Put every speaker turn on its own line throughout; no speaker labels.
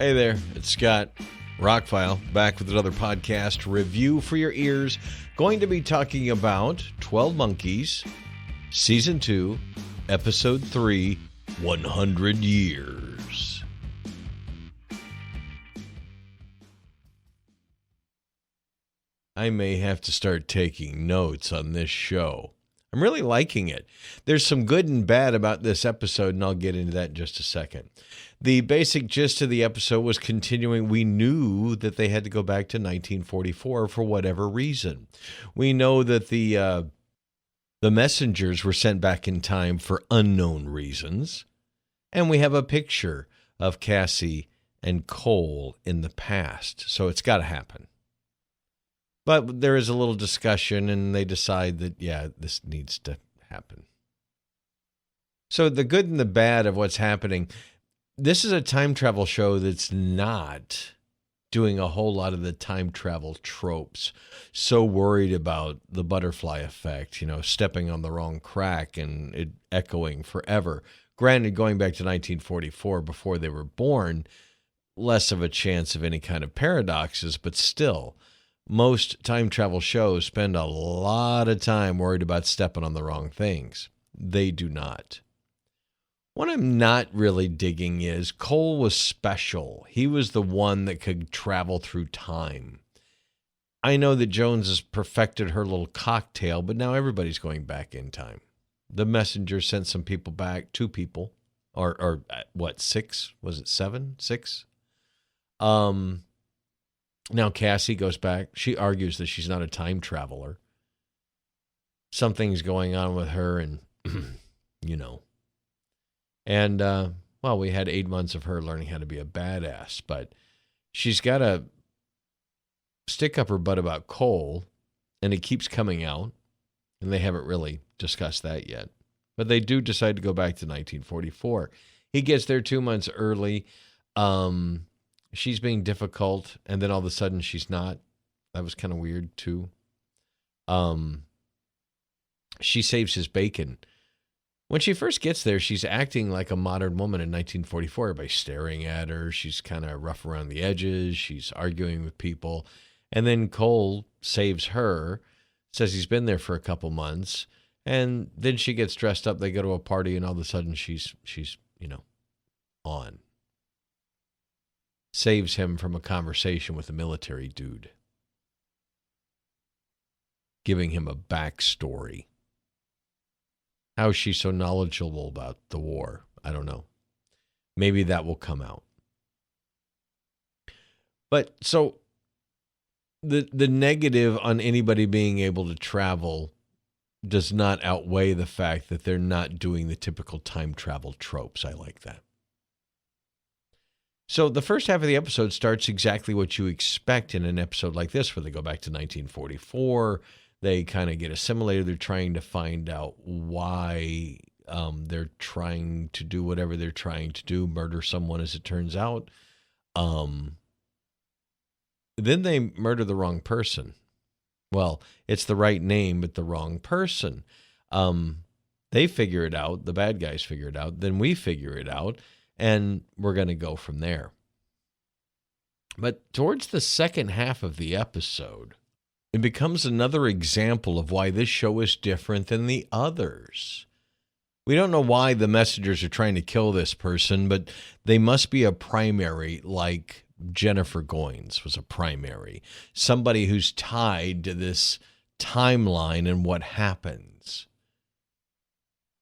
Hey there, it's Scott, ROCKFILE, back with another podcast review for your ears. Going to be talking about 12 Monkeys, Season 2, Episode 3, 100 Years. I may have to start taking notes on this show. I'm really liking it. There's some good and bad about this episode, and I'll get into that in just a second. The basic gist of the episode was continuing. We knew that they had to go back to 1944 for whatever reason. We know that the messengers were sent back in time for unknown reasons. And we have a picture of Cassie and Cole in the past. So it's got to happen. But there is a little discussion, and they decide that, yeah, this needs to happen. So the good and the bad of what's happening, this is a time travel show that's not doing a whole lot of the time travel tropes. So worried about the butterfly effect, stepping on the wrong crack and it echoing forever. Granted, going back to 1944 before they were born, less of a chance of any kind of paradoxes, but still, most time travel shows spend a lot of time worried about stepping on the wrong things. They do not. What I'm not really digging is Cole was special. He was the one that could travel through time. I know that Jones has perfected her little cocktail, but now everybody's going back in time. The messenger sent some people back, 2 people, or what, 6? Was it 7? 6? Now Cassie goes back. She argues that she's not a time traveler. Something's going on with her, and And, we had 8 months of her learning how to be a badass, but she's got to stick up her butt about Cole, and it keeps coming out, and they haven't really discussed that yet. But they do decide to go back to 1944. He gets there 2 months early. She's being difficult, and then all of a sudden she's not. That was kind of weird, too. She saves his bacon. When she first gets there, she's acting like a modern woman in 1944. Everybody's staring at her. She's kind of rough around the edges. She's arguing with people. And then Cole saves her, says he's been there for a couple months. And then she gets dressed up. They go to a party, and all of a sudden she's on. Saves him from a conversation with a military dude, giving him a backstory. How is she so knowledgeable about the war? I don't know. Maybe that will come out. But so the negative on anybody being able to travel does not outweigh the fact that they're not doing the typical time travel tropes. I like that. So the first half of the episode starts exactly what you expect in an episode like this, where they go back to 1944. They kind of get assimilated. They're trying to find out why they're trying to do whatever they're trying to do, murder someone, as it turns out. Then they murder the wrong person. Well, it's the right name, but the wrong person. They figure it out. The bad guys figure it out. Then we figure it out, and we're going to go from there. But towards the second half of the episode, it becomes another example of why this show is different than the others. We don't know why the messengers are trying to kill this person, but they must be a primary, like Jennifer Goines was a primary. Somebody who's tied to this timeline and what happens.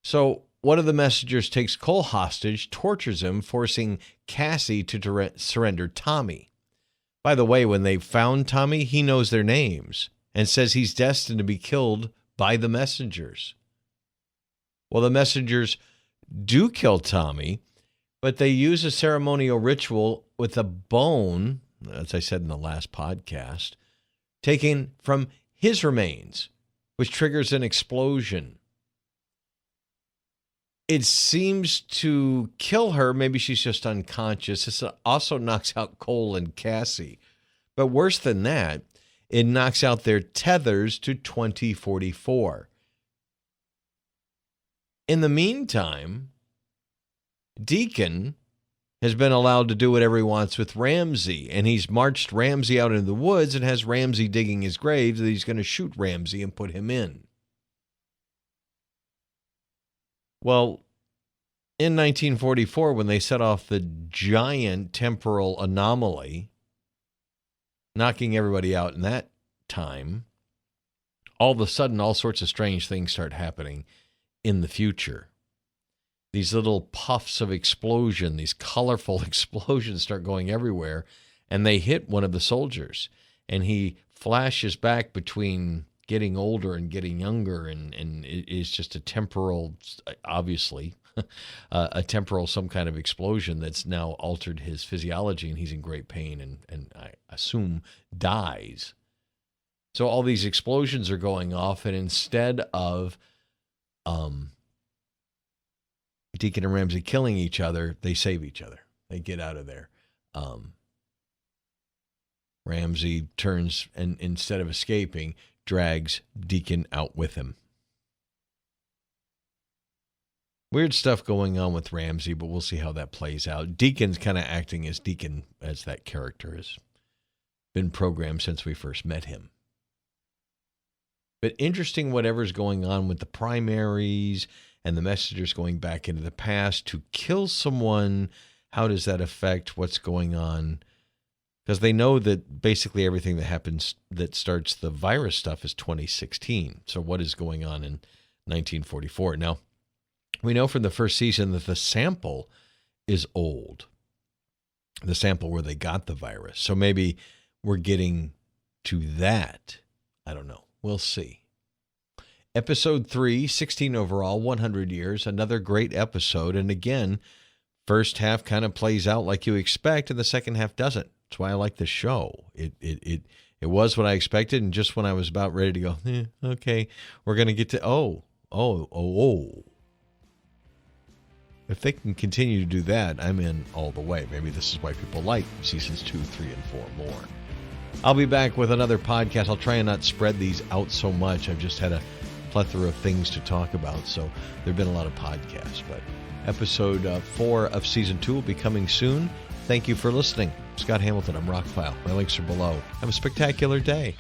So one of the messengers takes Cole hostage, tortures him, forcing Cassie to surrender Tommy. By the way, when they found Tommy, he knows their names and says he's destined to be killed by the messengers. Well, the messengers do kill Tommy, but they use a ceremonial ritual with a bone, as I said in the last podcast, taken from his remains, which triggers an explosion. It seems to kill her. Maybe she's just unconscious. This also knocks out Cole and Cassie. But worse than that, it knocks out their tethers to 2044. In the meantime, Deacon has been allowed to do whatever he wants with Ramsey. And he's marched Ramsey out into the woods and has Ramsey digging his grave that he's going to shoot Ramsey and put him in. Well, in 1944, when they set off the giant temporal anomaly, knocking everybody out in that time, all of a sudden, all sorts of strange things start happening in the future. These little puffs of explosion, these colorful explosions start going everywhere, and they hit one of the soldiers. And he flashes back between getting older and getting younger, and it is just a temporal, obviously, a temporal some kind of explosion that's now altered his physiology, and he's in great pain and I assume dies. So all these explosions are going off, and instead of Deacon and Ramsey killing each other, they save each other. They get out of there. Ramsey turns and instead of escaping, drags Deacon out with him. Weird stuff going on with Ramsey, but we'll see how that plays out. Deacon's kind of acting as Deacon, as that character has been programmed since we first met him. But interesting whatever's going on with the primaries and the messengers going back into the past to kill someone. How does that affect what's going on? Because they know that basically everything that happens that starts the virus stuff is 2016. So what is going on in 1944? Now, we know from the first season that the sample is old. The sample where they got the virus. So maybe we're getting to that. I don't know. We'll see. Episode 3, 16 overall, 100 years. Another great episode. And again, first half kind of plays out like you expect, and the second half doesn't. That's why I like the show. It was what I expected, and just when I was about ready to go, okay, we're going to get to, oh. If they can continue to do that, I'm in all the way. Maybe this is why people like seasons 2, 3, and 4 more. I'll be back with another podcast. I'll try and not spread these out so much. I've just had a plethora of things to talk about, so there have been a lot of podcasts. But episode 4 of season 2 will be coming soon. Thank you for listening. Scott Hamilton, I'm ROCKFILE. My links are below. Have a spectacular day.